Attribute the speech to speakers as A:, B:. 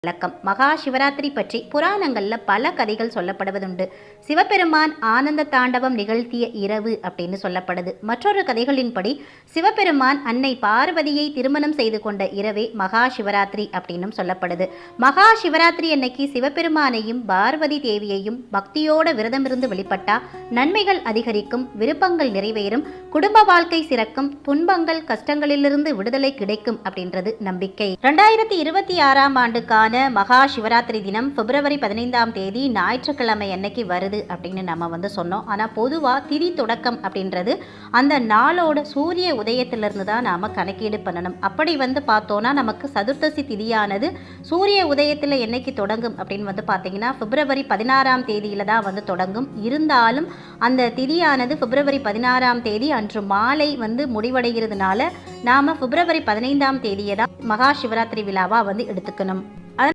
A: வழக்கம். மகா சிவராத்திரி பற்றி புராணங்கள்ல பல கதைகள் சொல்லப்படுவதுண்டு. சிவபெருமான் ஆனந்த தாண்டவம் நிகழ்த்திய இரவு அப்படின்னு சொல்லப்படுது. மற்றொரு கதைகளின்படி சிவபெருமான் அன்னை பார்வதியை திருமணம் செய்து கொண்ட இரவே மகா சிவராத்திரி அப்படின்னும் சொல்லப்படுது. மகா சிவராத்திரி அன்னைக்கு சிவபெருமானையும் பார்வதி தேவியையும் பக்தியோட விரதமிருந்து வழிபட்டா நன்மைகள் அதிகரிக்கும், விருப்பங்கள் நிறைவேறும், குடும்ப வாழ்க்கை சிறக்கும், துன்பங்கள் கஷ்டங்களிலிருந்து விடுதலை கிடைக்கும் அப்படின்றது நம்பிக்கை. 2026ஆம் ஆண்டுக்கான மகா சிவராத்திரி தினம் பிப்ரவரி 15ஆம் தேதி ஞாயிற்றுக்கிழமை அன்னைக்கு வருது அப்படின்னு நம்ம சொன்னோம். ஆனால் பொதுவாக திதி தொடக்கம் அப்படின்றது அந்த நாளோட சூரிய உதயத்திலிருந்து தான் நாம் கணக்கீடு பண்ணணும். அப்படி பார்த்தோன்னா நமக்கு சதுர்த்தசி திதியானது சூரிய உதயத்தில் என்னைக்கு தொடங்கும் அப்படின்னு பார்த்தீங்கன்னா பிப்ரவரி 16ஆம் தேதியில தான் தொடங்கும். இருந்தாலும் அந்த திதியானது பிப்ரவரி 16ஆம் தேதி அன்று மாலை முடிவடைகிறதுனால நாம் பிப்ரவரி 15ஆம் தேதியை தான் மகா சிவராத்திரி விழாவாக எடுத்துக்கணும்.